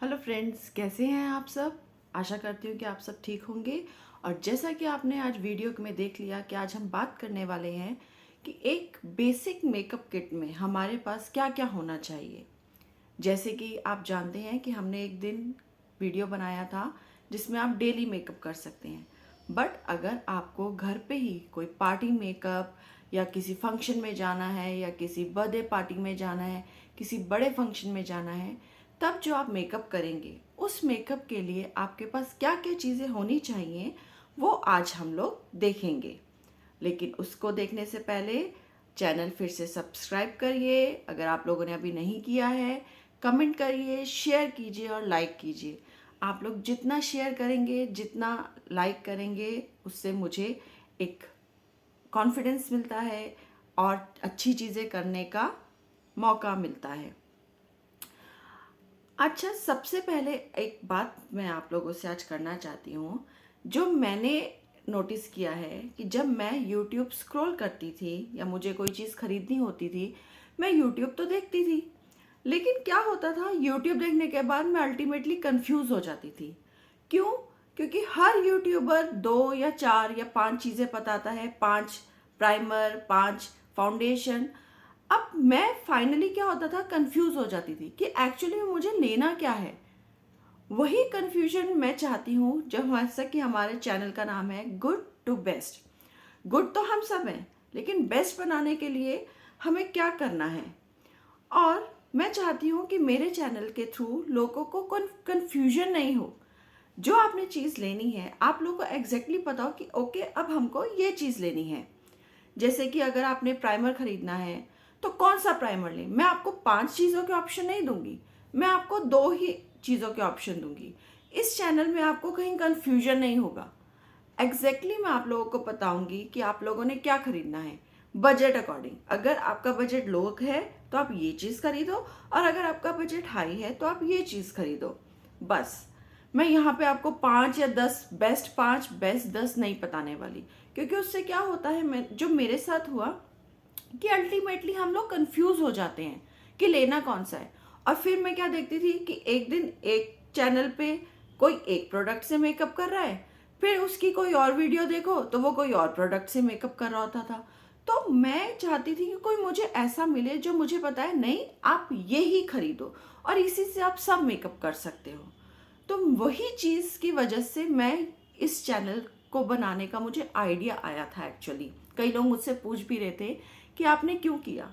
Hello friends, कैसे हैं आप सब। आशा करती हूँ कि आप सब ठीक होंगे। और जैसा कि आपने आज वीडियो में देख लिया कि आज हम बात करने वाले हैं कि एक बेसिक मेकअप किट में हमारे पास क्या क्या होना चाहिए। जैसे कि आप जानते हैं कि हमने एक दिन वीडियो बनाया था जिसमें आप डेली मेकअप कर सकते हैं। बट अगर आपको घर पे ही कोई पार्टी मेकअप या किसी फंक्शन में जाना है या किसी बर्थडे पार्टी में जाना है, किसी बड़े फंक्शन में जाना है, तब जो आप मेकअप करेंगे उस मेकअप के लिए आपके पास क्या क्या चीज़ें होनी चाहिए वो आज हम लोग देखेंगे। लेकिन उसको देखने से पहले चैनल फिर से सब्सक्राइब करिए अगर आप लोगों ने अभी नहीं किया है। कमेंट करिए, शेयर कीजिए और लाइक कीजिए। आप लोग जितना शेयर करेंगे, जितना लाइक करेंगे, उससे मुझे एक कॉन्फिडेंस मिलता है और अच्छी चीज़ें करने का मौका मिलता है। अच्छा, सबसे पहले एक बात मैं आप लोगों से आज करना चाहती हूँ। जो मैंने नोटिस किया है कि जब मैं यूट्यूब स्क्रॉल करती थी या मुझे कोई चीज़ खरीदनी होती थी, मैं यूट्यूब तो देखती थी, लेकिन क्या होता था, यूट्यूब देखने के बाद मैं अल्टीमेटली कंफ्यूज हो जाती थी। क्यों? क्योंकि हर यूट्यूबर 2 या 4 या 5 चीज़ें बताता है, 5 प्राइमर, 5 फाउंडेशन। अब मैं फाइनली क्या होता था, कंफ्यूज हो जाती थी कि एक्चुअली में मुझे लेना क्या है। वही कंफ्यूजन मैं चाहती हूँ जब जैसा कि हमारे चैनल का नाम है गुड टू बेस्ट। गुड तो हम सब हैं, लेकिन बेस्ट बनाने के लिए हमें क्या करना है। और मैं चाहती हूँ कि मेरे चैनल के थ्रू लोगों को कन्फ्यूजन नहीं हो। जो आपने चीज़ लेनी है आप लोगों को एग्जैक्टली पता हो कि ओके, अब हमको ये चीज़ लेनी है। जैसे कि अगर आपने प्राइमर खरीदना है तो कौन सा प्राइमर लें। मैं आपको 5 चीज़ों के ऑप्शन नहीं दूंगी, मैं आपको 2 ही चीज़ों के ऑप्शन दूंगी। इस चैनल में आपको कहीं कंफ्यूजन नहीं होगा। एग्जैक्टली मैं आप लोगों को बताऊंगी कि आप लोगों ने क्या खरीदना है बजट अकॉर्डिंग। अगर आपका बजट लो है तो आप ये चीज़ खरीदो, और अगर आपका बजट हाई है तो आप ये चीज़ खरीदो। बस मैं यहाँ पे आपको 5 या 10 बेस्ट 10 नहीं बताने वाली, क्योंकि उससे क्या होता है, मैं जो मेरे साथ हुआ कि अल्टीमेटली हम लोग कंफ्यूज हो जाते हैं कि लेना कौन सा है। और फिर मैं क्या देखती थी कि एक दिन एक चैनल पे कोई एक प्रोडक्ट से मेकअप कर रहा है, फिर उसकी कोई और वीडियो देखो तो वो कोई और प्रोडक्ट से मेकअप कर रहा होता था। तो मैं चाहती थी कि कोई मुझे ऐसा मिले जो मुझे बताए नहीं, आप ये ही खरीदो और इसी से आप सब मेकअप कर सकते हो। तो वही चीज़ की वजह से मैं इस चैनल को बनाने का मुझे आइडिया आया था। एक्चुअली कई लोग मुझसे पूछ भी रहे थे कि आपने क्यों किया।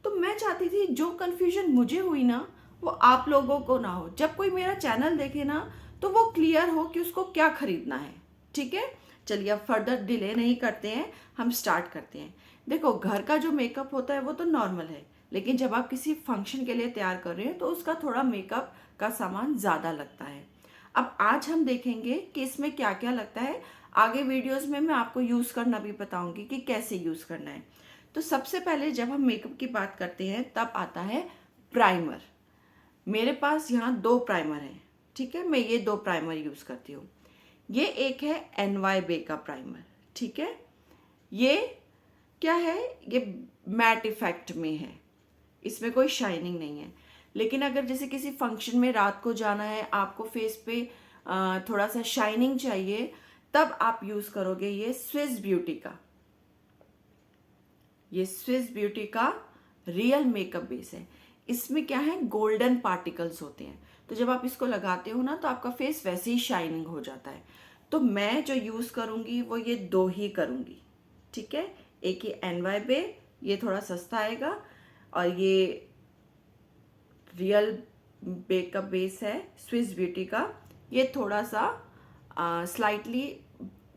तो मैं चाहती थी जो कन्फ्यूजन मुझे हुई ना वो आप लोगों को ना हो। जब कोई मेरा चैनल देखे ना तो वो क्लियर हो कि उसको क्या खरीदना है। ठीक है, चलिए अब फर्दर डिले नहीं करते हैं, हम स्टार्ट करते हैं। देखो, घर का जो मेकअप होता है वो तो नॉर्मल है, लेकिन जब आप किसी फंक्शन के लिए तैयार कर रहे हैं तो उसका थोड़ा मेकअप का सामान ज़्यादा लगता है। अब आज हम देखेंगे कि इसमें क्या क्या लगता है। आगे वीडियोस में मैं आपको यूज़ करना भी बताऊंगी कि कैसे यूज़ करना है। तो सबसे पहले जब हम मेकअप की बात करते हैं तब आता है प्राइमर। मेरे पास यहाँ 2 प्राइमर हैं। ठीक है, मैं ये 2 प्राइमर यूज़ करती हूँ। ये एक है NY Bay का प्राइमर। ठीक है, ये क्या है, ये मैट इफेक्ट में है, इसमें कोई शाइनिंग नहीं है। लेकिन अगर जैसे किसी फंक्शन में रात को जाना है, आपको फेस पे थोड़ा सा शाइनिंग चाहिए, तब आप यूज़ करोगे ये स्विस ब्यूटी का। ये स्विस ब्यूटी का रियल मेकअप बेस है। इसमें क्या है, गोल्डन पार्टिकल्स होते हैं, तो जब आप इसको लगाते हो ना तो आपका फेस वैसे ही शाइनिंग हो जाता है। तो मैं जो यूज़ करूँगी वो ये 2 ही करूँगी। ठीक है, एक ये NY Bay, ये थोड़ा सस्ता आएगा, और ये रियल मेकअप बेस है स्विस ब्यूटी का। ये थोड़ा सा स्लाइटली,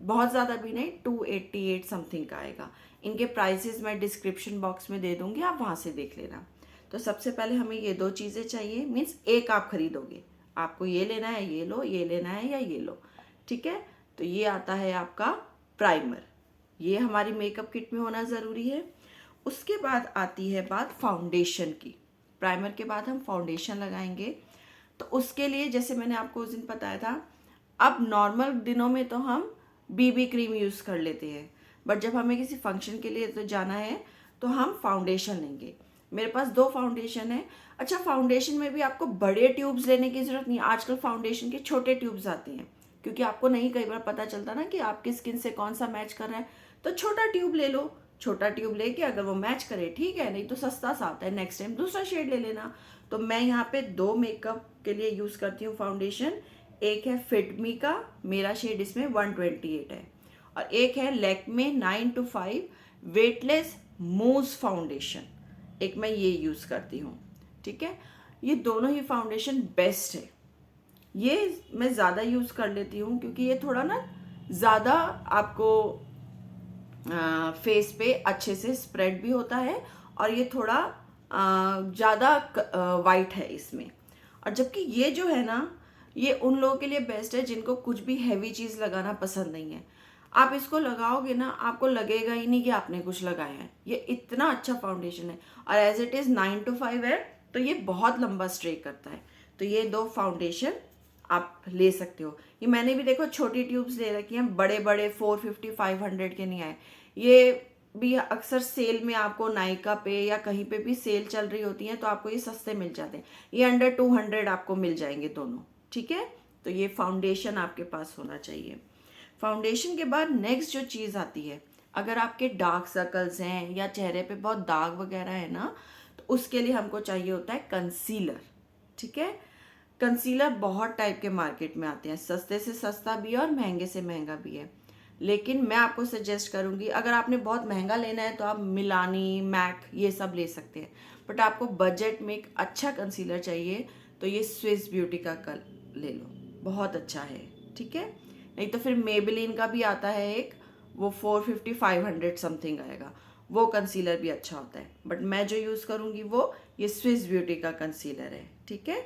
बहुत ज़्यादा भी नहीं, 288 समथिंग का आएगा। इनके प्राइसेस मैं डिस्क्रिप्शन बॉक्स में दे दूंगी, आप वहाँ से देख लेना। तो सबसे पहले हमें ये 2 चीज़ें चाहिए, मीन्स एक आप खरीदोगे, आपको ये लेना है ये लो, ये लेना है या ये लो। ठीक है, तो ये आता है आपका प्राइमर, ये हमारी मेकअप किट में होना ज़रूरी है। उसके बाद आती है बात फाउंडेशन की। प्राइमर के बाद हम फाउंडेशन लगाएंगे। तो उसके लिए जैसे मैंने आपको उस दिन बताया था, अब नॉर्मल दिनों में तो हम BB क्रीम यूज़ कर लेते हैं, बट जब हमें किसी फंक्शन के लिए तो जाना है तो हम फाउंडेशन लेंगे। मेरे पास 2 फाउंडेशन है। अच्छा, फाउंडेशन में भी आपको बड़े ट्यूब्स लेने की ज़रूरत नहीं है, आजकल फाउंडेशन के छोटे ट्यूब्स आती हैं, क्योंकि आपको नहीं कई बार पता चलता ना कि आपकी स्किन से कौन सा मैच कर रहा है, तो छोटा ट्यूब ले लो। छोटा ट्यूब लेके अगर वो मैच करे ठीक है, नहीं तो सस्ता सा आता है, नेक्स्ट टाइम दूसरा शेड ले लेना। तो मैं यहाँ पे 2 मेकअप के लिए यूज़ करती हूँ फाउंडेशन। एक है फिटमी का, मेरा शेड इसमें 128 है, और एक है लैक्मे 9 to 5 वेटलेस मूज फाउंडेशन, एक मैं ये यूज़ करती हूँ। ठीक है, ये दोनों ही फाउंडेशन बेस्ट है। ये मैं ज़्यादा यूज़ कर लेती हूँ क्योंकि ये थोड़ा ना ज़्यादा आपको फेस पे अच्छे से स्प्रेड भी होता है, और ये थोड़ा ज़्यादा वाइट है इसमें। और जबकि ये जो है ना, ये उन लोगों के लिए बेस्ट है जिनको कुछ भी हैवी चीज़ लगाना पसंद नहीं है। आप इसको लगाओगे ना, आपको लगेगा ही नहीं कि आपने कुछ लगाया है। ये इतना अच्छा फाउंडेशन है, और एज इट इज़ 9 to 5 है, तो ये बहुत लंबा स्टे करता है। तो ये 2 फाउंडेशन आप ले सकते हो। ये मैंने भी देखो छोटी ट्यूब्स ले रखी हैं, बड़े बड़े 450 500 के नहीं आए। ये भी अक्सर सेल में आपको नायका पे या कहीं पे भी सेल चल रही होती हैं, तो आपको ये सस्ते मिल जाते हैं। ये अंडर 200 आपको मिल जाएंगे दोनों। ठीक है, तो ये फाउंडेशन आपके पास होना चाहिए। फाउंडेशन के बाद नेक्स्ट जो चीज़ आती है, अगर आपके डार्क सर्कल्स हैं या चेहरे पे बहुत दाग वगैरह है ना, तो उसके लिए हमको चाहिए होता है कंसीलर। ठीक है, कंसीलर बहुत टाइप के मार्केट में आते हैं, सस्ते से सस्ता भी है और महंगे से महंगा भी है। लेकिन मैं आपको सजेस्ट करूंगी, अगर आपने बहुत महंगा लेना है तो आप मिलानी, मैक ये सब ले सकते हैं, बट आपको बजट में एक अच्छा कंसीलर चाहिए तो ये स्विस ब्यूटी का कल ले लो, बहुत अच्छा है। ठीक है, नहीं तो फिर मेबेलिन का भी आता है एक, वो 450 500 समथिंग आएगा, वो कंसीलर भी अच्छा होता है, बट मैं जो यूज़ करूँगी वो ये स्विस ब्यूटी का कंसीलर है। ठीक है,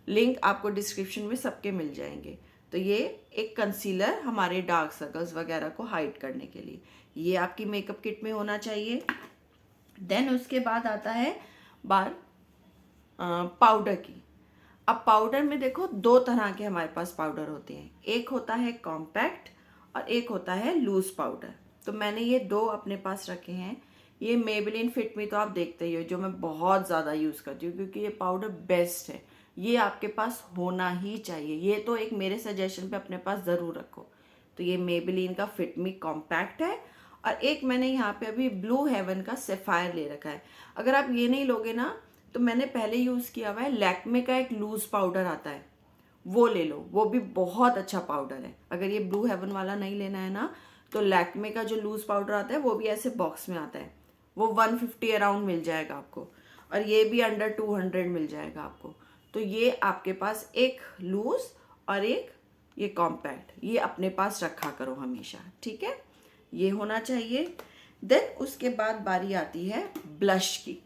लिंक आपको डिस्क्रिप्शन में सबके मिल जाएंगे। तो ये एक कंसीलर हमारे डार्क सर्कल्स वगैरह को हाइड करने के लिए, ये आपकी मेकअप किट में होना चाहिए। देन उसके बाद आता है बार पाउडर की। अब पाउडर में देखो 2 तरह के हमारे पास पाउडर होते हैं, एक होता है कॉम्पैक्ट और एक होता है लूज पाउडर। तो मैंने ये 2 अपने पास रखे हैं। ये मेबेलिन फिट मी तो आप देखते ही हो, जो मैं बहुत ज़्यादा यूज़ करती हूँ क्योंकि ये पाउडर बेस्ट है, ये आपके पास होना ही चाहिए। ये तो एक मेरे सजेशन पे अपने पास ज़रूर रखो। तो ये मेबेलिन का फिट मी कॉम्पैक्ट है, और एक मैंने यहाँ पे अभी ब्लू हेवन का सेफायर ले रखा है। अगर आप ये नहीं लोगे ना, तो मैंने पहले यूज़ किया हुआ है लैक्मे का एक लूज पाउडर आता है, वो ले लो, वो भी बहुत अच्छा पाउडर है। अगर ये ब्लू हेवन वाला नहीं लेना है ना, तो लैक्मे का जो लूज पाउडर आता है वो भी ऐसे बॉक्स में आता है, वो 150 अराउंड मिल जाएगा आपको, और ये भी अंडर 200 मिल जाएगा आपको। तो ये आपके पास एक लूज और एक ये कॉम्पैक्ट, ये अपने पास रखा करो हमेशा। ठीक है, ये होना चाहिए। देन उसके बाद बारी आती है ब्लश की।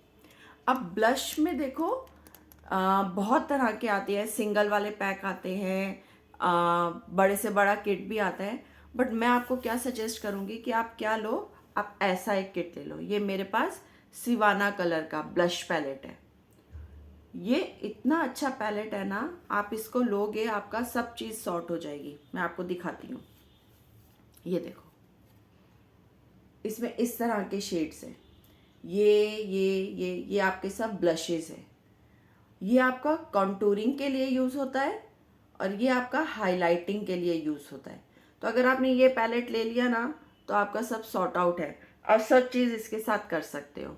अब ब्लश में देखो बहुत तरह के आते हैं, सिंगल वाले पैक आते हैं, बड़े से बड़ा किट भी आता है, बट मैं आपको क्या सजेस्ट करूँगी कि आप क्या लो, आप ऐसा एक किट ले लो। ये मेरे पास सिवाना कलर का ब्लश पैलेट है, ये इतना अच्छा पैलेट है ना, आप इसको लोगे आपका सब चीज़ सॉर्ट हो जाएगी। मैं आपको दिखाती हूँ, ये देखो, इसमें इस तरह के शेड्स हैं, ये आपके सब ब्लशेस है। ये आपका कॉन्टूरिंग के लिए यूज़ होता है और ये आपका हाइलाइटिंग के लिए यूज़ होता है। तो अगर आपने ये पैलेट ले लिया ना, तो आपका सब सॉर्ट आउट है, और सब चीज़ इसके साथ कर सकते हो।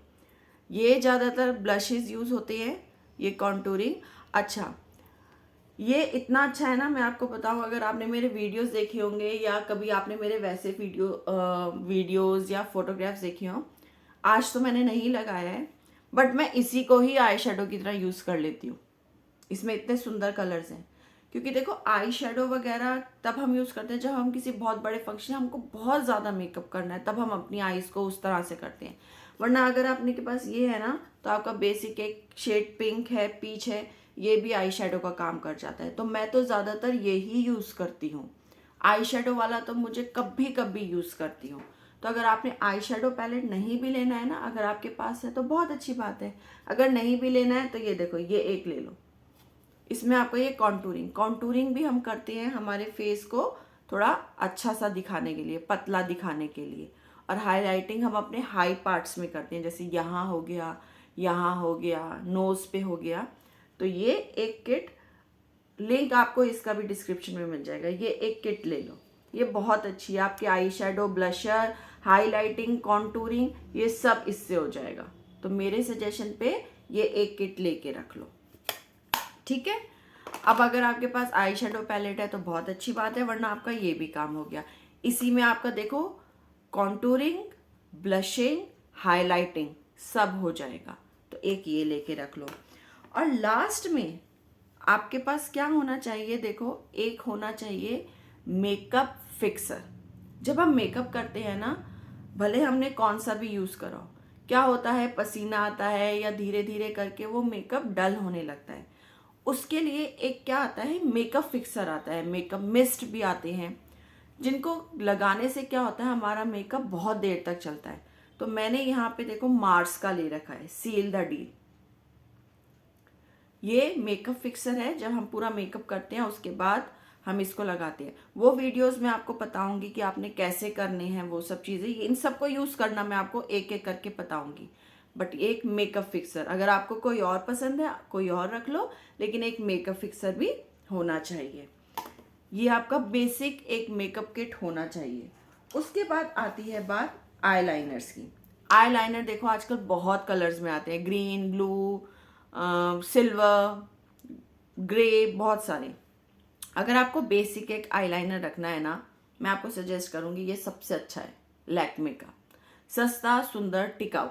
ये ज़्यादातर ब्लशेस यूज़ होते हैं, ये कॉन्टूरिंग। अच्छा, ये इतना अच्छा है ना, मैं आपको बताऊं, अगर आपने मेरे वीडियोस देखे होंगे या कभी आपने मेरे वैसे वीडियोस या फोटोग्राफ्स देखे हों, आज तो मैंने नहीं लगाया है, बट मैं इसी को ही आई शेडो की तरह यूज़ कर लेती हूँ। इसमें इतने सुंदर कलर्स हैं, क्योंकि देखो आई शेडो वगैरह तब हम यूज़ करते हैं जब हम किसी बहुत बड़े फंक्शन, हमको बहुत ज़्यादा मेकअप करना है, तब हम अपनी आईज़ को उस तरह से करते हैं। वरना अगर आपने के पास ये है ना, तो आपका बेसिक एक शेड पिंक है, पीच है, ये भी आई शेडो का काम कर जाता है। तो मैं तो ज़्यादातर यही यूज़ करती हूँ, आई शेडो वाला तो मुझे कभी कभी यूज़ करती हूँ। तो अगर आपने आई शेडो पैलेट नहीं भी लेना है ना, अगर आपके पास है तो बहुत अच्छी बात है, अगर नहीं भी लेना है तो ये देखो, ये एक ले लो। इसमें आपको ये कॉन्टूरिंग भी हम करते हैं हमारे फेस को थोड़ा अच्छा सा दिखाने के लिए, पतला दिखाने के लिए, और हाईलाइटिंग हम अपने हाई पार्ट्स में करते हैं, जैसे यहाँ हो गया, यहाँ हो गया, नोज़ पे हो गया। तो ये एक किट, लिंक आपको इसका भी डिस्क्रिप्शन में मिल जाएगा। ये एक किट ले लो, ये बहुत अच्छी है। आपके eye shadow, blusher, highlighting, contouring, ये सब इससे हो जाएगा। तो मेरे सजेशन पे ये एक किट लेके रख लो, ठीक है। अब अगर आपके पास आई शेडो पैलेट है तो बहुत अच्छी बात है, वरना आपका ये भी काम हो गया। इसी में आपका देखो कॉन्टूरिंग, ब्लशिंग, हाईलाइटिंग सब हो जाएगा। तो एक ये लेके रख लो। और लास्ट में आपके पास क्या होना चाहिए, देखो एक होना चाहिए मेकअप फिक्सर। जब हम मेकअप करते हैं ना, भले हमने कौन सा भी यूज़ करो, क्या होता है पसीना आता है या धीरे धीरे करके वो मेकअप डल होने लगता है। उसके लिए एक क्या आता है, मेकअप फिक्सर आता है, मेकअप मिस्ट भी आते हैं, जिनको लगाने से क्या होता है हमारा मेकअप बहुत देर तक चलता है। तो मैंने यहाँ पे देखो मार्स का ले रखा है, सील द डील। ये मेकअप फिक्सर है, जब हम पूरा मेकअप करते हैं उसके बाद हम इसको लगाते हैं। वो वीडियोस में आपको बताऊंगी कि आपने कैसे करने हैं वो सब चीज़ें, इन सबको यूज़ करना मैं आपको एक एक करके बताऊंगी। बट एक मेकअप फिक्सर, अगर आपको कोई और पसंद है कोई और रख लो, लेकिन एक मेकअप फिक्सर भी होना चाहिए। ये आपका बेसिक एक मेकअप किट होना चाहिए। उसके बाद आती है बात आईलाइनर्स की। आईलाइनर देखो आजकल बहुत कलर्स में आते हैं, ग्रीन, ब्लू, सिल्वर, ग्रे, बहुत सारे। अगर आपको बेसिक एक आईलाइनर रखना है ना, मैं आपको सजेस्ट करूंगी ये सबसे अच्छा है, लैक्मे का। सस्ता, सुंदर, टिकाऊ,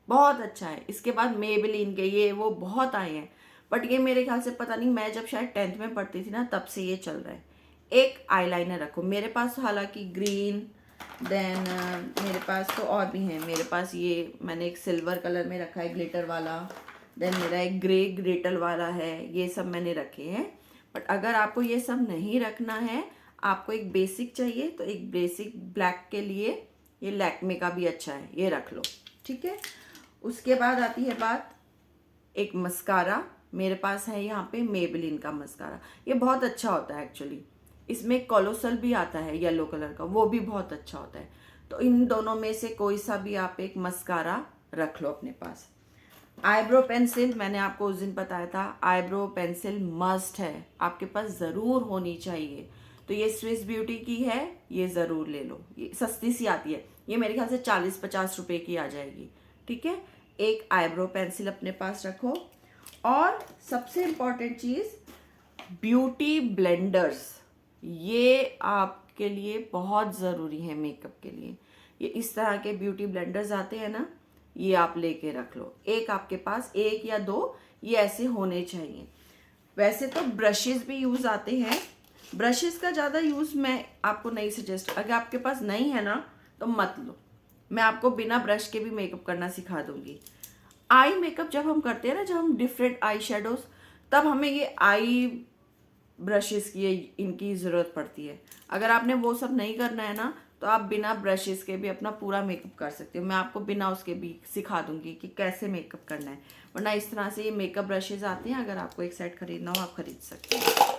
बहुत अच्छा है। इसके बाद मेबेलिन के ये वो बहुत आए हैं, बट ये मेरे ख्याल से पता नहीं, मैं जब शायद 10th में पढ़ती थी ना तब से ये चल रहा है। एक आईलाइनर रखो। मेरे पास हालांकि ग्रीन, देन मेरे पास तो और भी हैं। मेरे पास ये मैंने एक सिल्वर कलर में रखा है ग्लिटर वाला, देन मेरा एक ग्रे ग्लिटर वाला है, ये सब मैंने रखे हैं। बट अगर आपको ये सब नहीं रखना है, आपको एक बेसिक चाहिए, तो एक बेसिक ब्लैक के लिए ये लैक्मे का भी अच्छा है, ये रख लो, ठीक है। उसके बाद आती है बात एक मस्कारा। मेरे पास है यहाँ पे मेबेलिन का मस्कारा, ये बहुत अच्छा होता है एक्चुअली। इसमें कोलोसल भी आता है येलो कलर का, वो भी बहुत अच्छा होता है। तो इन दोनों में से कोई सा भी आप एक मस्कारा रख लो अपने पास। आईब्रो पेंसिल, मैंने आपको उस दिन बताया था, आईब्रो पेंसिल मस्ट है, आपके पास ज़रूर होनी चाहिए। तो ये स्विस ब्यूटी की है, ये ज़रूर ले लो, ये सस्ती सी आती है, ये मेरे ख्याल से 40-50 रुपए की आ जाएगी, ठीक है। एक आईब्रो पेंसिल अपने पास रखो। और सबसे इम्पॉर्टेंट चीज़ ब्यूटी ब्लेंडर्स, ये आपके लिए बहुत ज़रूरी है मेकअप के लिए। ये इस तरह के ब्यूटी ब्लेंडर्स आते हैं ना, ये आप लेके रख लो। एक आपके पास, एक या दो ये ऐसे होने चाहिए। वैसे तो ब्रशेस भी यूज़ आते हैं, ब्रशेस का ज़्यादा यूज़ मैं आपको नहीं सजेस्ट, अगर आपके पास नहीं है ना तो मत लो। मैं आपको बिना ब्रश के भी मेकअप करना सिखा दूंगी। आई मेकअप जब हम करते हैं ना, जब हम डिफरेंट आई शेडोज, तब हमें ये आई ब्रशेस की इनकी ज़रूरत पड़ती है। अगर आपने वो सब नहीं करना है ना, तो आप बिना ब्रशेस के भी अपना पूरा मेकअप कर सकते हो। मैं आपको बिना उसके भी सिखा दूंगी कि कैसे मेकअप करना है। वरना इस तरह से ये मेकअप ब्रशेस आते हैं, अगर आपको एक सेट खरीदना हो आप खरीद सकते हो।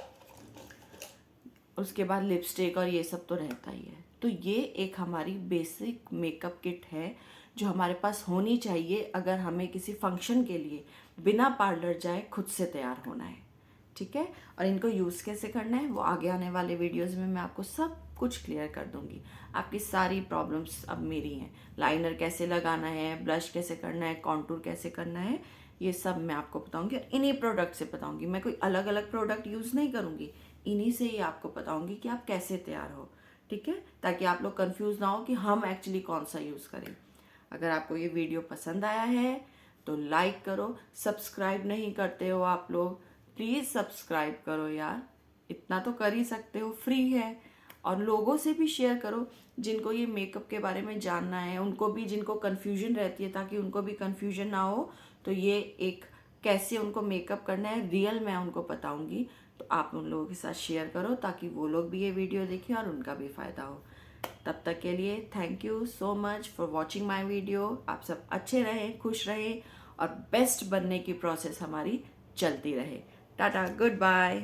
उसके बाद लिपस्टिक और ये सब तो रहता ही है। तो ये एक हमारी बेसिक मेकअप किट है जो हमारे पास होनी चाहिए अगर हमें किसी फंक्शन के लिए बिना पार्लर जाए खुद से तैयार होना है, ठीक है। और इनको यूज़ कैसे करना है वो आगे आने वाले वीडियोस में मैं आपको सब कुछ क्लियर कर दूंगी। आपकी सारी प्रॉब्लम्स अब मेरी हैं, लाइनर कैसे लगाना है, ब्लश कैसे करना है, कॉन्टूर कैसे करना है, ये सब मैं आपको बताऊंगी और इन्हीं प्रोडक्ट से बताऊंगी। मैं कोई अलग अलग प्रोडक्ट यूज़ नहीं करूंगी, इन्हीं से ही आपको बताऊंगी कि आप कैसे तैयार हो, ठीक है, ताकि आप लोग कंफ्यूज ना हो कि हम एक्चुअली कौन सा यूज़ करें। अगर आपको ये वीडियो पसंद आया है तो लाइक करो, सब्सक्राइब नहीं करते हो आप लोग, प्लीज़ सब्सक्राइब करो यार, इतना तो कर ही सकते हो, फ्री है। और लोगों से भी शेयर करो जिनको ये मेकअप के बारे में जानना है, उनको भी, जिनको कन्फ्यूजन रहती है, ताकि उनको भी कन्फ्यूजन ना हो। तो ये एक कैसे उनको मेकअप करना है रियल मैं उनको बताऊंगी, तो आप उन लोगों के साथ शेयर करो ताकि वो लोग भी ये वीडियो देखें और उनका भी फ़ायदा हो। तब तक के लिए thank you so much for watching my video. आप सब अच्छे रहें, खुश रहें और बेस्ट बनने की प्रोसेस हमारी चलती रहे। Tata, good bye.